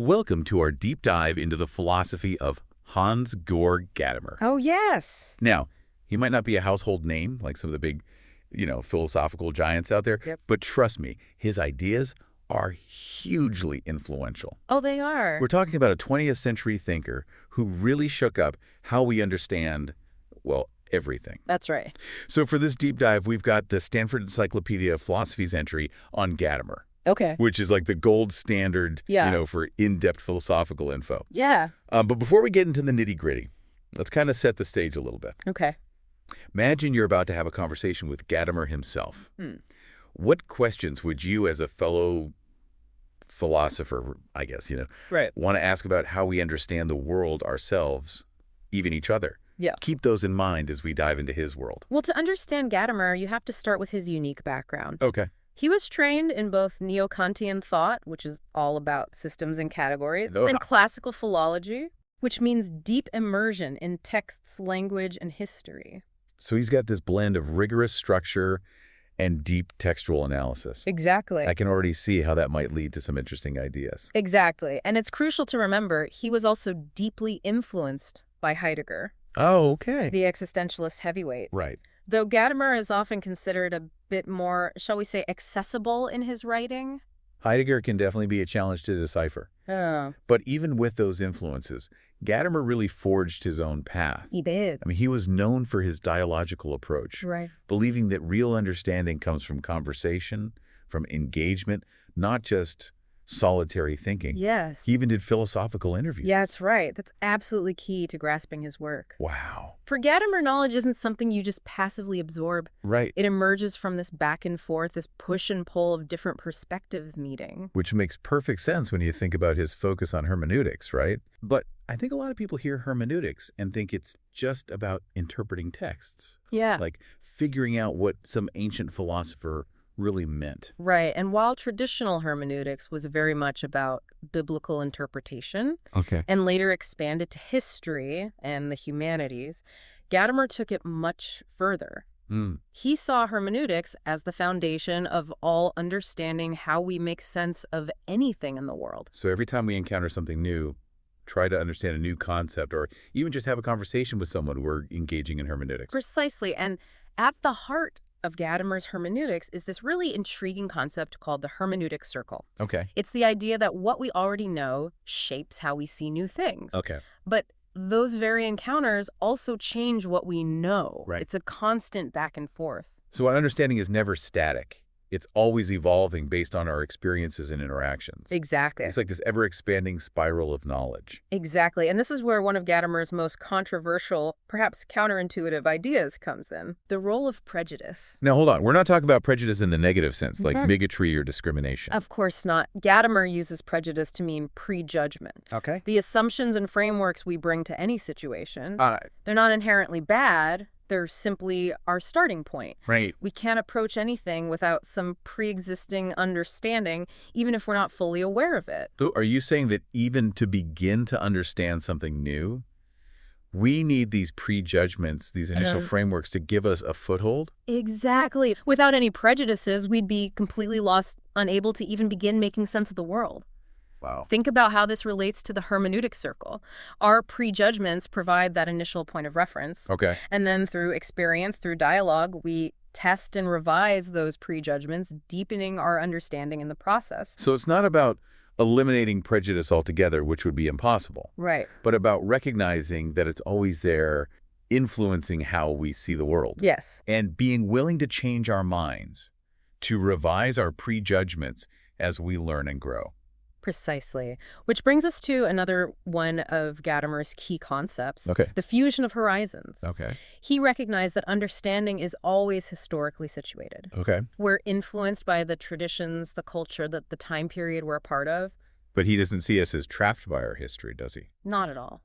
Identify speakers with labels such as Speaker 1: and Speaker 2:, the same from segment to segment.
Speaker 1: Welcome to our deep dive into the philosophy of Hans-Georg Gadamer.
Speaker 2: Oh, yes.
Speaker 1: Now, he might not be a household name like some of the big, philosophical giants out there,
Speaker 2: Yep.
Speaker 1: but trust me, his ideas are hugely influential.
Speaker 2: Oh, they are.
Speaker 1: We're talking about a 20th century thinker who really shook up how we understand, well, everything.
Speaker 2: That's right.
Speaker 1: So for this deep dive, we've got the Stanford Encyclopedia of Philosophy's entry on Gadamer,
Speaker 2: Okay.
Speaker 1: which is like the gold standard,
Speaker 2: Yeah.
Speaker 1: for in-depth philosophical info.
Speaker 2: Yeah.
Speaker 1: But before we get into the nitty-gritty, let's kind of set the stage a little bit.
Speaker 2: Okay.
Speaker 1: Imagine you're about to have a conversation with Gadamer himself.
Speaker 2: Hmm.
Speaker 1: What questions would you, as a fellow philosopher, I guess,
Speaker 2: Right.
Speaker 1: want to ask about how we understand the world, ourselves, even each other?
Speaker 2: Yeah.
Speaker 1: Keep those in mind as we dive into his world.
Speaker 2: Well, to understand Gadamer, you have to start with his unique background.
Speaker 1: Okay.
Speaker 2: He was trained in both Neo-Kantian thought, which is all about systems and categories,
Speaker 1: Oh.
Speaker 2: and classical philology, which means deep immersion in texts, language, and history.
Speaker 1: So he's got this blend of rigorous structure and deep textual analysis.
Speaker 2: Exactly.
Speaker 1: I can already see how that might lead to some interesting ideas.
Speaker 2: Exactly. And it's crucial to remember he was also deeply influenced by Heidegger,
Speaker 1: Oh, okay.
Speaker 2: the existentialist heavyweight.
Speaker 1: Right.
Speaker 2: Though Gadamer is often considered a bit more, shall we say, accessible in his writing.
Speaker 1: Heidegger can definitely be a challenge to decipher.
Speaker 2: Oh.
Speaker 1: But even with those influences, Gadamer really forged his own path.
Speaker 2: He did.
Speaker 1: I mean, he was known for his dialogical approach,
Speaker 2: Right.
Speaker 1: believing that real understanding comes from conversation, from engagement, not just solitary thinking.
Speaker 2: Yes.
Speaker 1: He even did philosophical interviews.
Speaker 2: Yeah, that's right. That's absolutely key to grasping his work.
Speaker 1: Wow.
Speaker 2: For Gadamer, knowledge isn't something you just passively absorb.
Speaker 1: Right.
Speaker 2: It emerges from this back and forth, this push and pull of different perspectives meeting.
Speaker 1: Which makes perfect sense when you think about his focus on hermeneutics, right? But I think a lot of people hear hermeneutics and think it's just about interpreting texts,
Speaker 2: Yeah.
Speaker 1: like figuring out what some ancient philosopher really meant.
Speaker 2: Right. And while traditional hermeneutics was very much about biblical interpretation
Speaker 1: Okay.
Speaker 2: and later expanded to history and the humanities, Gadamer took it much further. He saw hermeneutics as the foundation of all understanding how we make sense of anything in the world.
Speaker 1: So every time we encounter something new, try to understand a new concept or even just have a conversation with someone, we're engaging in hermeneutics.
Speaker 2: Precisely. And at the heart of Gadamer's hermeneutics is this really intriguing concept called the hermeneutic circle.
Speaker 1: Okay.
Speaker 2: It's the idea that what we already know shapes how we see new things.
Speaker 1: Okay.
Speaker 2: But those very encounters also change what we know.
Speaker 1: Right.
Speaker 2: It's a constant back and forth.
Speaker 1: So our understanding is never static. It's always evolving based on our experiences and interactions.
Speaker 2: Exactly.
Speaker 1: It's like this ever-expanding spiral of knowledge.
Speaker 2: Exactly. And this is where one of Gadamer's most controversial, perhaps counterintuitive ideas comes in. The role of prejudice.
Speaker 1: Now, hold on. We're not talking about prejudice in the negative sense, like
Speaker 2: Mhm.
Speaker 1: bigotry or discrimination.
Speaker 2: Of course not. Gadamer uses prejudice to mean prejudgment.
Speaker 1: Okay.
Speaker 2: The assumptions and frameworks we bring to any situation, they're not inherently bad. They're simply our starting point.
Speaker 1: Right.
Speaker 2: We can't approach anything without some pre-existing understanding, even if we're not fully aware of it.
Speaker 1: So are you saying that even to begin to understand something new, we need these prejudgments, these initial frameworks to give us a foothold?
Speaker 2: Exactly. Without any prejudices, we'd be completely lost, unable to even begin making sense of the world.
Speaker 1: Wow.
Speaker 2: Think about how this relates to the hermeneutic circle. Our prejudgments provide that initial point of reference.
Speaker 1: Okay.
Speaker 2: And then through experience, through dialogue, we test and revise those prejudgments, deepening our understanding in the process.
Speaker 1: So it's not about eliminating prejudice altogether, which would be impossible,
Speaker 2: Right.
Speaker 1: but about recognizing that it's always there, influencing how we see the world.
Speaker 2: Yes.
Speaker 1: And being willing to change our minds, to revise our prejudgments as we learn and grow.
Speaker 2: Precisely. Which brings us to another one of Gadamer's key concepts,
Speaker 1: Okay.
Speaker 2: the fusion of horizons.
Speaker 1: Okay.
Speaker 2: He recognized that understanding is always historically situated.
Speaker 1: Okay.
Speaker 2: We're influenced by the traditions, the culture, the time period we're a part of.
Speaker 1: But he doesn't see us as trapped by our history, does he?
Speaker 2: Not at all.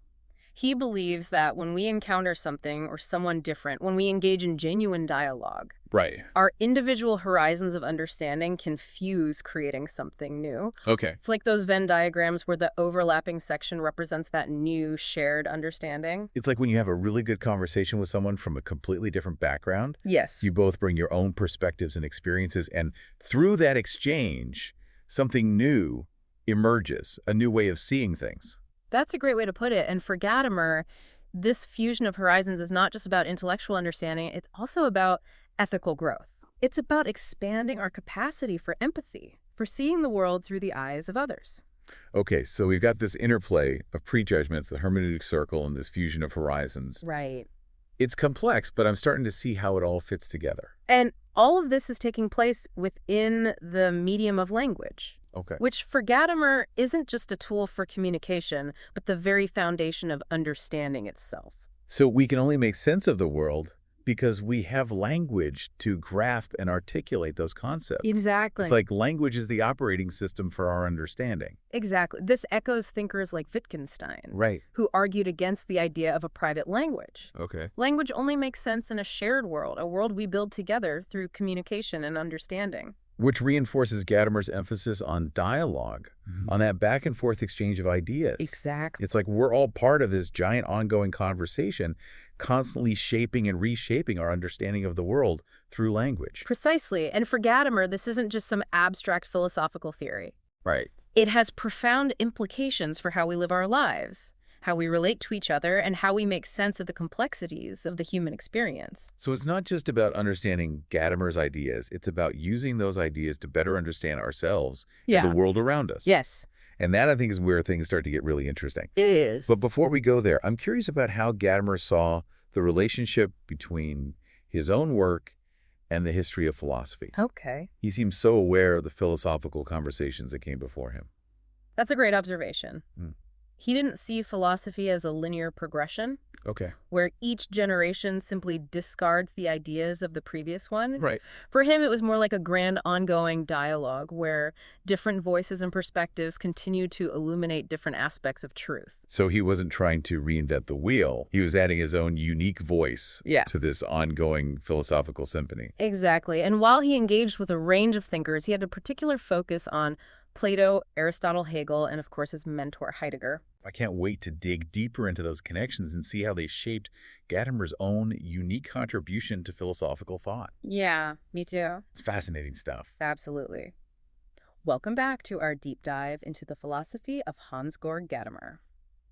Speaker 2: He believes that when we encounter something or someone different, when we engage in genuine dialogue,
Speaker 1: Right.
Speaker 2: our individual horizons of understanding can fuse, creating something new.
Speaker 1: Okay.
Speaker 2: It's like those Venn diagrams where the overlapping section represents that new shared understanding.
Speaker 1: It's like when you have a really good conversation with someone from a completely different background.
Speaker 2: Yes.
Speaker 1: You both bring your own perspectives and experiences, and through that exchange, something new emerges, a new way of seeing things.
Speaker 2: That's a great way to put it. And for Gadamer, this fusion of horizons is not just about intellectual understanding, it's also about ethical growth. It's about expanding our capacity for empathy, for seeing the world through the eyes of others.
Speaker 1: Okay, so we've got this interplay of prejudgments, the hermeneutic circle, and this fusion of horizons.
Speaker 2: Right.
Speaker 1: It's complex, but I'm starting to see how it all fits together.
Speaker 2: And all of this is taking place within the medium of language,
Speaker 1: Okay.
Speaker 2: which for Gadamer isn't just a tool for communication, but the very foundation of understanding itself.
Speaker 1: So we can only make sense of the world because we have language to grasp and articulate those concepts.
Speaker 2: Exactly.
Speaker 1: It's like language is the operating system for our understanding.
Speaker 2: Exactly. This echoes thinkers like Wittgenstein,
Speaker 1: Right.
Speaker 2: who argued against the idea of a private language.
Speaker 1: Okay.
Speaker 2: Language only makes sense in a shared world, a world we build together through communication and understanding.
Speaker 1: Which reinforces Gadamer's emphasis on dialogue, on that back and forth exchange of ideas.
Speaker 2: Exactly.
Speaker 1: It's like we're all part of this giant ongoing conversation, constantly shaping and reshaping our understanding of the world through language.
Speaker 2: Precisely. And for Gadamer, this isn't just some abstract philosophical theory.
Speaker 1: Right.
Speaker 2: It has profound implications for how we live our lives, how we relate to each other, and how we make sense of the complexities of the human experience.
Speaker 1: So it's not just about understanding Gadamer's ideas, it's about using those ideas to better understand ourselves and the world around us.
Speaker 2: Yes.
Speaker 1: And that, I think, is where things start to get really interesting.
Speaker 2: It is.
Speaker 1: But before we go there, I'm curious about how Gadamer saw the relationship between his own work and the history of philosophy.
Speaker 2: Okay.
Speaker 1: He seems so aware of the philosophical conversations that came before him.
Speaker 2: That's a great observation.
Speaker 1: Mm.
Speaker 2: He didn't see philosophy as a linear progression,
Speaker 1: Okay.
Speaker 2: where each generation simply discards the ideas of the previous one.
Speaker 1: Right.
Speaker 2: For him, it was more like a grand ongoing dialogue where different voices and perspectives continue to illuminate different aspects of truth.
Speaker 1: So he wasn't trying to reinvent the wheel. He was adding his own unique voice to this ongoing philosophical symphony.
Speaker 2: Exactly. And while he engaged with a range of thinkers, he had a particular focus on Plato, Aristotle, Hegel, and of course his mentor Heidegger.
Speaker 1: I can't wait to dig deeper into those connections and see how they shaped Gadamer's own unique contribution to philosophical thought.
Speaker 2: Yeah, me too.
Speaker 1: It's fascinating stuff.
Speaker 2: Absolutely. Welcome back to our deep dive into the philosophy of Hans-Georg Gadamer.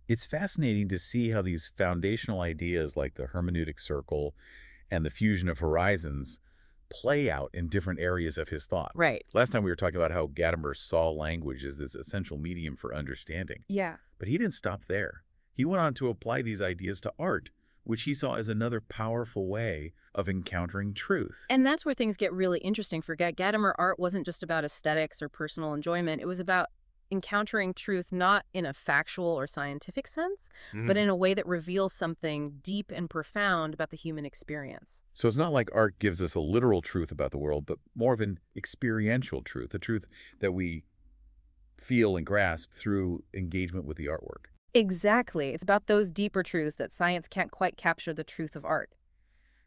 Speaker 1: It's fascinating to see how these foundational ideas like the hermeneutic circle and the fusion of horizons play out in different areas of his thought.
Speaker 2: Right.
Speaker 1: Last time we were talking about how Gadamer saw language as this essential medium for understanding.
Speaker 2: Yeah.
Speaker 1: But he didn't stop there. He went on to apply these ideas to art, which he saw as another powerful way of encountering truth.
Speaker 2: And that's where things get really interesting for Gadamer. Art wasn't just about aesthetics or personal enjoyment. It was about encountering truth not in a factual or scientific sense, but in a way that reveals something deep and profound about the human experience.
Speaker 1: So it's not like art gives us a literal truth about the world, but more of an experiential truth, a truth that we feel and grasp through engagement with the artwork.
Speaker 2: Exactly. It's about those deeper truths that science can't quite capture the truth of art.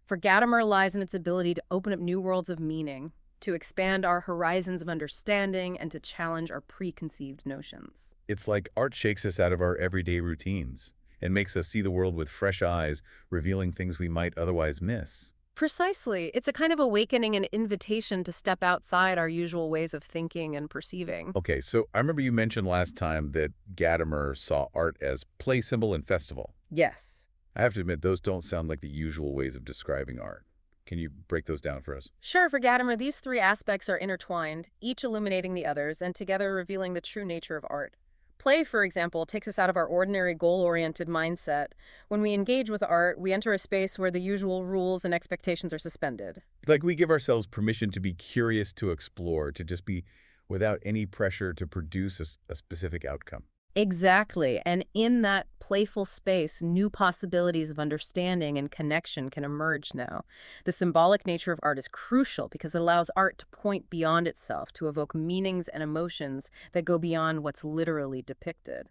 Speaker 2: For Gadamer lies in its ability to open up new worlds of meaning, to expand our horizons of understanding, and to challenge our preconceived notions.
Speaker 1: It's like art shakes us out of our everyday routines and makes us see the world with fresh eyes, revealing things we might otherwise miss.
Speaker 2: Precisely. It's a kind of awakening and invitation to step outside our usual ways of thinking and perceiving.
Speaker 1: Okay, so I remember you mentioned last time that Gadamer saw art as play symbol and festival.
Speaker 2: Yes.
Speaker 1: I have to admit, those don't sound like the usual ways of describing art. Can you break those down for us?
Speaker 2: Sure, for Gadamer, these three aspects are intertwined, each illuminating the others, and together revealing the true nature of art. Play, for example, takes us out of our ordinary goal-oriented mindset. When we engage with art, we enter a space where the usual rules and expectations are suspended.
Speaker 1: Like we give ourselves permission to be curious, to explore, to just be without any pressure to produce a specific outcome.
Speaker 2: Exactly. And in that playful space, new possibilities of understanding and connection can emerge now. The symbolic nature of art is crucial because it allows art to point beyond itself, to evoke meanings and emotions that go beyond what's literally depicted.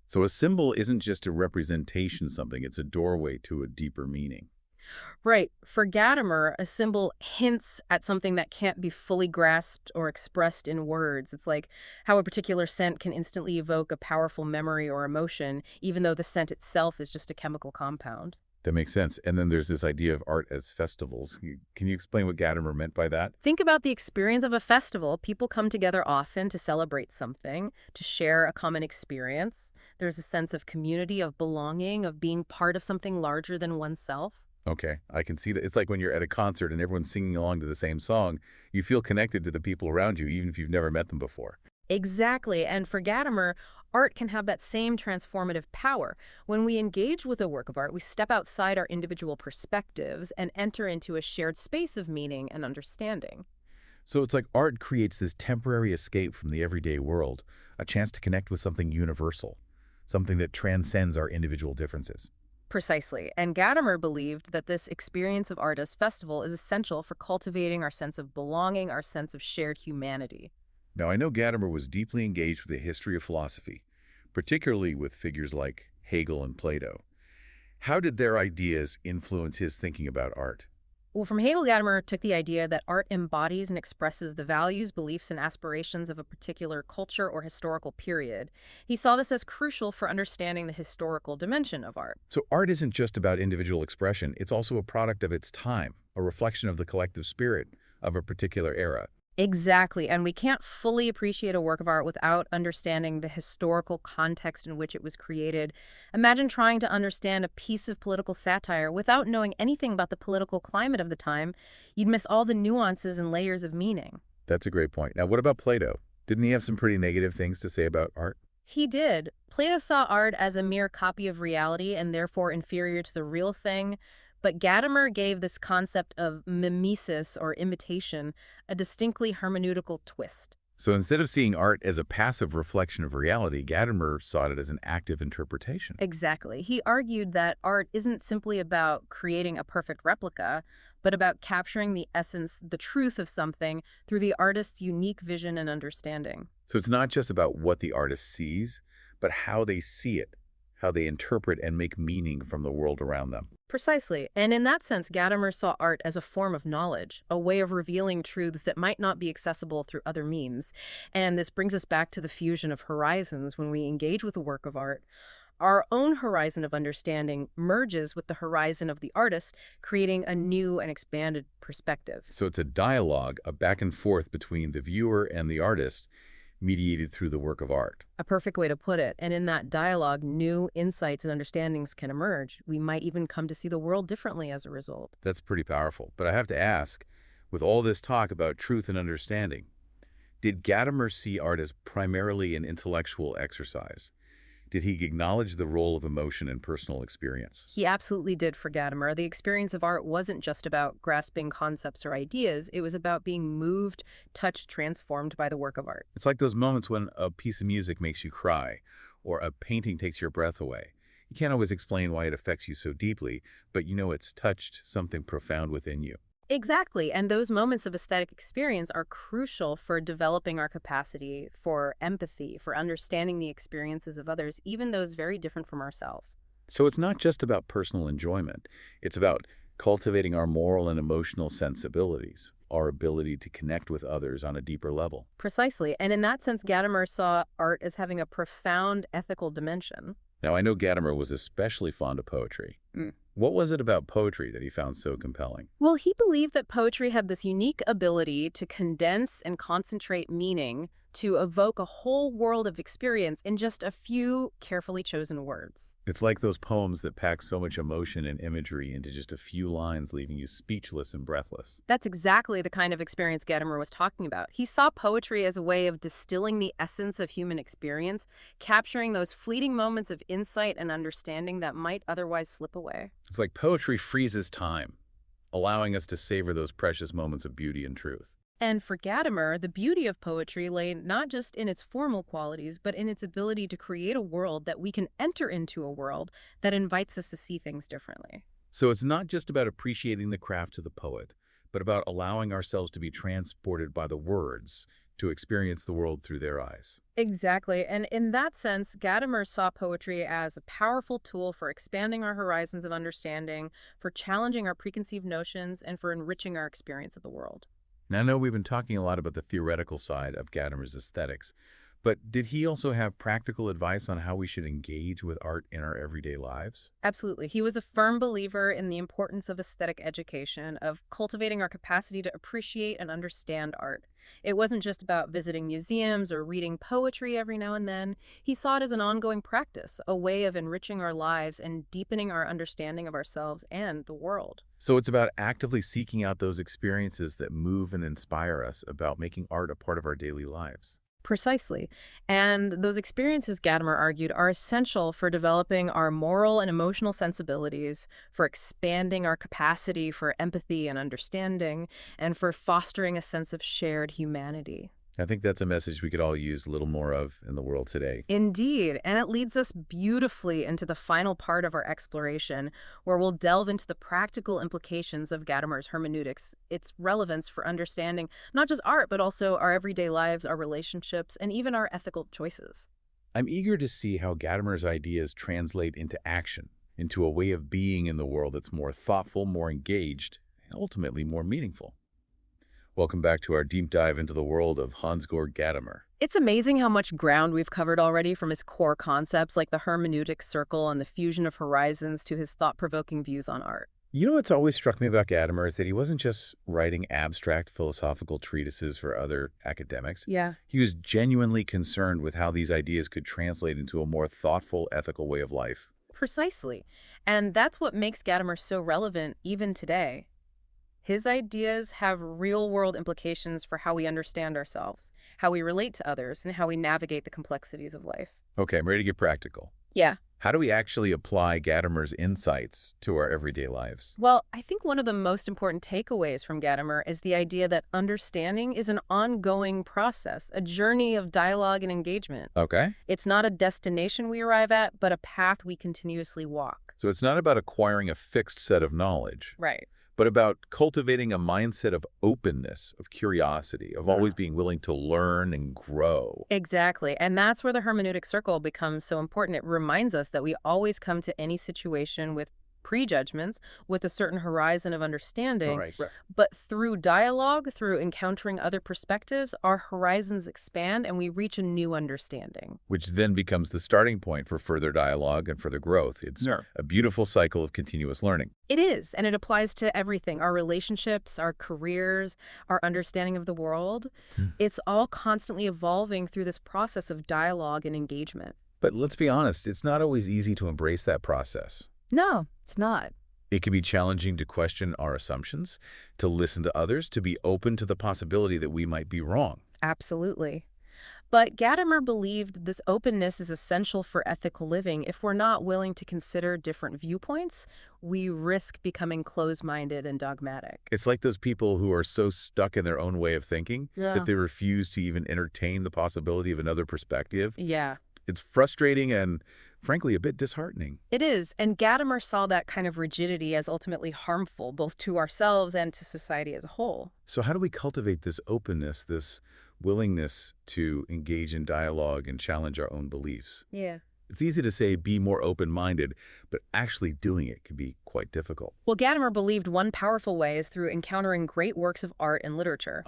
Speaker 1: So a symbol isn't just a representation of something, it's a doorway to a deeper meaning.
Speaker 2: Right. For Gadamer, a symbol hints at something that can't be fully grasped or expressed in words. It's like how a particular scent can instantly evoke a powerful memory or emotion, even though the scent itself is just a chemical compound.
Speaker 1: That makes sense. And then there's this idea of art as festivals. Can you explain what Gadamer meant by that?
Speaker 2: Think about the experience of a festival. People come together often to celebrate something, to share a common experience. There's a sense of community, of belonging, of being part of something larger than oneself.
Speaker 1: Okay, I can see that. It's like when you're at a concert and everyone's singing along to the same song, you feel connected to the people around you, even if you've never met them before.
Speaker 2: Exactly. And for Gadamer, art can have that same transformative power. When we engage with a work of art, we step outside our individual perspectives and enter into a shared space of meaning and understanding.
Speaker 1: So it's like art creates this temporary escape from the everyday world, a chance to connect with something universal, something that transcends our individual differences.
Speaker 2: Precisely. And Gadamer believed that this experience of art as festival is essential for cultivating our sense of belonging, our sense of shared humanity.
Speaker 1: Now, I know Gadamer was deeply engaged with the history of philosophy, particularly with figures like Hegel and Plato. How did their ideas influence his thinking about art?
Speaker 2: Well, from Hegel, Gadamer took the idea that art embodies and expresses the values, beliefs, and aspirations of a particular culture or historical period. He saw this as crucial for understanding the historical dimension of art.
Speaker 1: So art isn't just about individual expression, it's also a product of its time, a reflection of the collective spirit of a particular era.
Speaker 2: Exactly, and we can't fully appreciate a work of art without understanding the historical context in which it was created. Imagine trying to understand a piece of political satire without knowing anything about the political climate of the time. You'd miss all the nuances and layers of meaning.
Speaker 1: That's a great point. Now, what about Plato? Didn't he have some pretty negative things to say about art?
Speaker 2: He did. Plato saw art as a mere copy of reality and therefore inferior to the real thing. But Gadamer gave this concept of mimesis, or imitation, a distinctly hermeneutical twist.
Speaker 1: So instead of seeing art as a passive reflection of reality, Gadamer saw it as an active interpretation.
Speaker 2: Exactly. He argued that art isn't simply about creating a perfect replica, but about capturing the essence, the truth of something through the artist's unique vision and understanding.
Speaker 1: So it's not just about what the artist sees, but how they see it, how they interpret and make meaning from the world around them.
Speaker 2: Precisely. And in that sense, Gadamer saw art as a form of knowledge, a way of revealing truths that might not be accessible through other means. And this brings us back to the fusion of horizons. When we engage with a work of art, our own horizon of understanding merges with the horizon of the artist, creating a new and expanded perspective.
Speaker 1: So it's a dialogue, a back and forth between the viewer and the artist, mediated through the work of art.
Speaker 2: A perfect way to put it. And in that dialogue, new insights and understandings can emerge. We might even come to see the world differently as a result.
Speaker 1: That's pretty powerful. But I have to ask, with all this talk about truth and understanding, did Gadamer see art as primarily an intellectual exercise? Did he acknowledge the role of emotion and personal experience?
Speaker 2: He absolutely did for Gadamer. The experience of art wasn't just about grasping concepts or ideas. It was about being moved, touched, transformed by the work of art.
Speaker 1: It's like those moments when a piece of music makes you cry, or a painting takes your breath away. You can't always explain why it affects you so deeply, but you know it's touched something profound within you.
Speaker 2: Exactly. And those moments of aesthetic experience are crucial for developing our capacity for empathy, for understanding the experiences of others, even those very different from ourselves.
Speaker 1: So it's not just about personal enjoyment. It's about cultivating our moral and emotional sensibilities, our ability to connect with others on a deeper level.
Speaker 2: Precisely. And in that sense, Gadamer saw art as having a profound ethical dimension.
Speaker 1: Now, I know Gadamer was especially fond of poetry. What was it about poetry that he found so compelling?
Speaker 2: Well, he believed that poetry had this unique ability to condense and concentrate meaning, to evoke a whole world of experience in just a few carefully chosen words.
Speaker 1: It's like those poems that pack so much emotion and imagery into just a few lines, leaving you speechless and breathless.
Speaker 2: That's exactly the kind of experience Gadamer was talking about. He saw poetry as a way of distilling the essence of human experience, capturing those fleeting moments of insight and understanding that might otherwise slip away.
Speaker 1: It's like poetry freezes time, allowing us to savor those precious moments of beauty and truth.
Speaker 2: And for Gadamer, the beauty of poetry lay not just in its formal qualities, but in its ability to create a world that we can enter into, a world that invites us to see things differently.
Speaker 1: So it's not just about appreciating the craft of the poet, but about allowing ourselves to be transported by the words, to experience the world through their eyes.
Speaker 2: Exactly. And in that sense, Gadamer saw poetry as a powerful tool for expanding our horizons of understanding, for challenging our preconceived notions, and for enriching our experience of the world.
Speaker 1: Now, I know we've been talking a lot about the theoretical side of Gadamer's aesthetics, But did he also have practical advice on how we should engage with art in our everyday lives?
Speaker 2: Absolutely. He was a firm believer in the importance of aesthetic education, of cultivating our capacity to appreciate and understand art. It wasn't just about visiting museums or reading poetry every now and then. He saw it as an ongoing practice, a way of enriching our lives and deepening our understanding of ourselves and the world.
Speaker 1: So it's about actively seeking out those experiences that move and inspire us, about making art a part of our daily lives.
Speaker 2: Precisely. And those experiences, Gadamer argued, are essential for developing our moral and emotional sensibilities, for expanding our capacity for empathy and understanding, and for fostering a sense of shared humanity.
Speaker 1: I think that's a message we could all use a little more of in the world today.
Speaker 2: Indeed, and it leads us beautifully into the final part of our exploration, where we'll delve into the practical implications of Gadamer's hermeneutics, its relevance for understanding not just art, but also our everyday lives, our relationships, and even our ethical choices.
Speaker 1: I'm eager to see how Gadamer's ideas translate into action, into a way of being in the world that's more thoughtful, more engaged, and ultimately more meaningful. Welcome back to our deep dive into the world of Hans-Georg Gadamer.
Speaker 2: It's amazing how much ground we've covered already, from his core concepts like the hermeneutic circle and the fusion of horizons to his thought-provoking views on art.
Speaker 1: You know what's always struck me about Gadamer is that he wasn't just writing abstract philosophical treatises for other academics.
Speaker 2: Yeah.
Speaker 1: He was genuinely concerned with how these ideas could translate into a more thoughtful, ethical way of life.
Speaker 2: Precisely. And that's what makes Gadamer so relevant even today. His ideas have real-world implications for how we understand ourselves, how we relate to others, and how we navigate the complexities of life.
Speaker 1: Okay, I'm ready to get practical.
Speaker 2: Yeah.
Speaker 1: How do we actually apply Gadamer's insights to our everyday lives?
Speaker 2: Well, I think one of the most important takeaways from Gadamer is the idea that understanding is an ongoing process, a journey of dialogue and engagement.
Speaker 1: Okay.
Speaker 2: It's not a destination we arrive at, but a path we continuously walk.
Speaker 1: So it's not about acquiring a fixed set of knowledge,
Speaker 2: Right.
Speaker 1: but about cultivating a mindset of openness, of curiosity, of always being willing to learn and grow.
Speaker 2: Exactly. And that's where the hermeneutic circle becomes so important. It reminds us that we always come to any situation with prejudgments, with a certain horizon of understanding.
Speaker 1: Right.
Speaker 2: But through dialogue, through encountering other perspectives, our horizons expand and we reach a new understanding.
Speaker 1: Which then becomes the starting point for further dialogue and further growth. It's a beautiful cycle of continuous learning.
Speaker 2: It is, and it applies to everything, our relationships, our careers, our understanding of the world. It's all constantly evolving through this process of dialogue and engagement.
Speaker 1: But let's be honest, it's not always easy to embrace that process.
Speaker 2: No, it's not.
Speaker 1: It can be challenging to question our assumptions, to listen to others, to be open to the possibility that we might be wrong.
Speaker 2: Absolutely. But Gadamer believed this openness is essential for ethical living. If we're not willing to consider different viewpoints, we risk becoming closed-minded and dogmatic.
Speaker 1: It's like those people who are so stuck in their own way of thinking
Speaker 2: Yeah.
Speaker 1: that they refuse to even entertain the possibility of another perspective.
Speaker 2: Yeah.
Speaker 1: It's frustrating and, frankly, a bit disheartening.
Speaker 2: It is, and Gadamer saw that kind of rigidity as ultimately harmful, both to ourselves and to society as a whole.
Speaker 1: So how do we cultivate this openness, this willingness to engage in dialogue and challenge our own beliefs?
Speaker 2: Yeah.
Speaker 1: It's easy to say be more open-minded, but actually doing it can be quite difficult.
Speaker 2: Well, Gadamer believed one powerful way is through encountering great works of art and literature.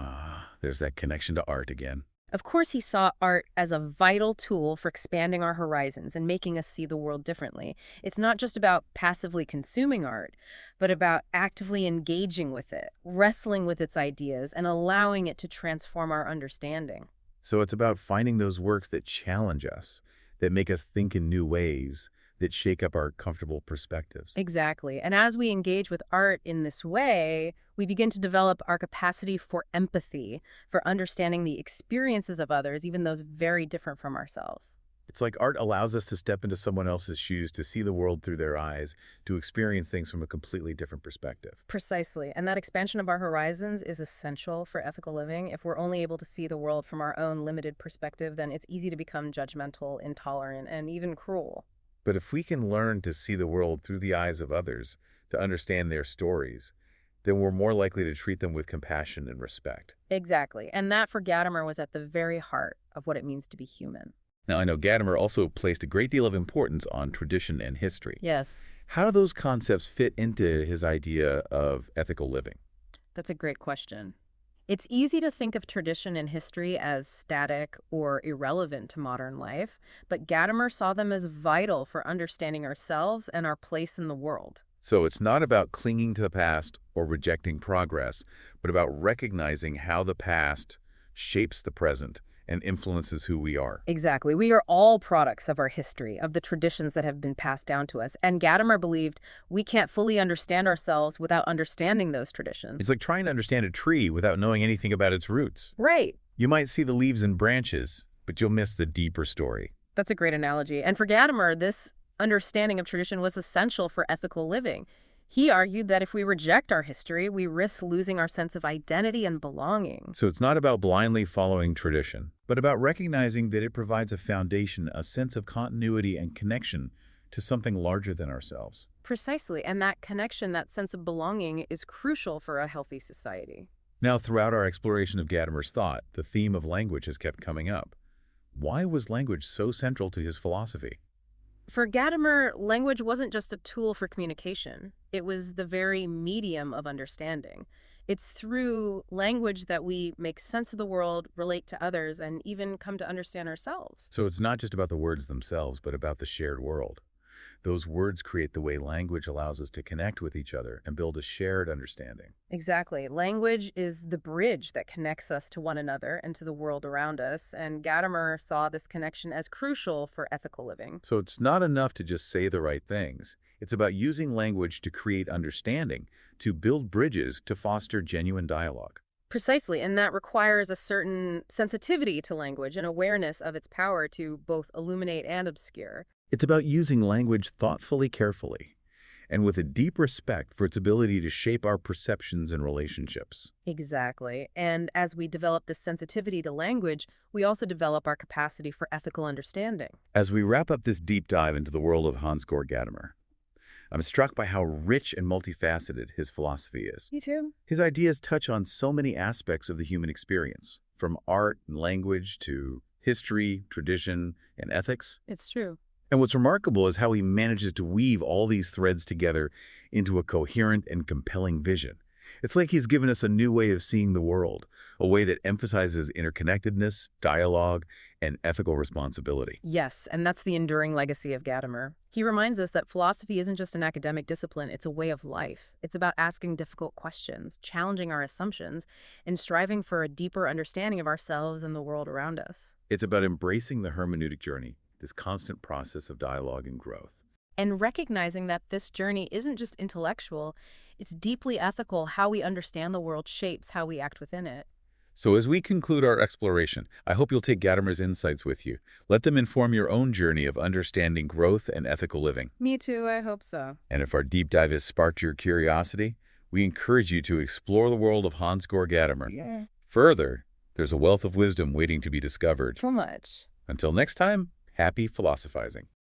Speaker 1: There's that connection to art again.
Speaker 2: Of course, he saw art as a vital tool for expanding our horizons and making us see the world differently. It's not just about passively consuming art, but about actively engaging with it, wrestling with its ideas, and allowing it to transform our understanding.
Speaker 1: So it's about finding those works that challenge us, that make us think in new ways, that shake up our comfortable perspectives.
Speaker 2: Exactly. And as we engage with art in this way, we begin to develop our capacity for empathy, for understanding the experiences of others, even those very different from ourselves.
Speaker 1: It's like art allows us to step into someone else's shoes, to see the world through their eyes, to experience things from a completely different perspective.
Speaker 2: Precisely. And that expansion of our horizons is essential for ethical living. If we're only able to see the world from our own limited perspective, then it's easy to become judgmental, intolerant, and even cruel.
Speaker 1: But if we can learn to see the world through the eyes of others, to understand their stories, then we're more likely to treat them with compassion and respect.
Speaker 2: Exactly. And that, for Gadamer, was at the very heart of what it means to be human.
Speaker 1: Now, I know Gadamer also placed a great deal of importance on tradition and history.
Speaker 2: Yes.
Speaker 1: How do those concepts fit into his idea of ethical living?
Speaker 2: That's a great question. It's easy to think of tradition and history as static or irrelevant to modern life, but Gadamer saw them as vital for understanding ourselves and our place in the world.
Speaker 1: So it's not about clinging to the past or rejecting progress, but about recognizing how the past shapes the present and influences who we are.
Speaker 2: Exactly. We are all products of our history, of the traditions that have been passed down to us. And Gadamer believed we can't fully understand ourselves without understanding those
Speaker 1: It's
Speaker 2: traditions.
Speaker 1: like trying to understand a tree without knowing anything about its roots.
Speaker 2: Right.
Speaker 1: You might see the leaves and branches, but you'll miss the deeper story.
Speaker 2: That's a great analogy. And for Gadamer, this understanding of tradition was essential for ethical living. He argued that if we reject our history, we risk losing our sense of identity and belonging.
Speaker 1: So it's not about blindly following tradition, but about recognizing that it provides a foundation, a sense of continuity and connection to something larger than ourselves.
Speaker 2: Precisely. And that connection, that sense of belonging, is crucial for a healthy society.
Speaker 1: Now, throughout our exploration of Gadamer's thought, the theme of language has kept coming up. Why was language so central to his philosophy?
Speaker 2: For Gadamer, language wasn't just a tool for communication. It was the very medium of understanding. It's through language that we make sense of the world, relate to others, and even come to understand ourselves.
Speaker 1: So it's not just about the words themselves, but about the shared world. Those words create the way language allows us to connect with each other and build a shared understanding.
Speaker 2: Exactly. Language is the bridge that connects us to one another and to the world around us, and Gadamer saw this connection as crucial for ethical living.
Speaker 1: So it's not enough to just say the right things. It's about using language to create understanding, to build bridges, to foster genuine dialogue.
Speaker 2: Precisely, and that requires a certain sensitivity to language and awareness of its power to both illuminate and obscure.
Speaker 1: It's about using language thoughtfully, carefully, and with a deep respect for its ability to shape our perceptions and relationships.
Speaker 2: Exactly. And as we develop this sensitivity to language, we also develop our capacity for ethical understanding.
Speaker 1: As we wrap up this deep dive into the world of Hans-Georg Gadamer, I'm struck by how rich and multifaceted his philosophy is.
Speaker 2: Me too.
Speaker 1: His ideas touch on so many aspects of the human experience, from art and language to history, tradition, and ethics.
Speaker 2: It's true.
Speaker 1: And what's remarkable is how he manages to weave all these threads together into a coherent and compelling vision. It's like he's given us a new way of seeing the world, a way that emphasizes interconnectedness, dialogue, and ethical responsibility.
Speaker 2: Yes, and that's the enduring legacy of Gadamer. He reminds us that philosophy isn't just an academic discipline, it's a way of life. It's about asking difficult questions, challenging our assumptions, and striving for a deeper understanding of ourselves and the world around us.
Speaker 1: It's about embracing the hermeneutic journey, this constant process of dialogue and growth.
Speaker 2: And recognizing that this journey isn't just intellectual, it's deeply ethical. How we understand the world shapes how we act within it.
Speaker 1: So as we conclude our exploration, I hope you'll take Gadamer's insights with you. Let them inform your own journey of understanding growth and ethical living.
Speaker 2: Me too, I hope so.
Speaker 1: And if our deep dive has sparked your curiosity, we encourage you to explore the world of Hans-Georg Gadamer.
Speaker 2: Yeah.
Speaker 1: Further, there's a wealth of wisdom waiting to be discovered.
Speaker 2: So much.
Speaker 1: Until next time, happy philosophizing.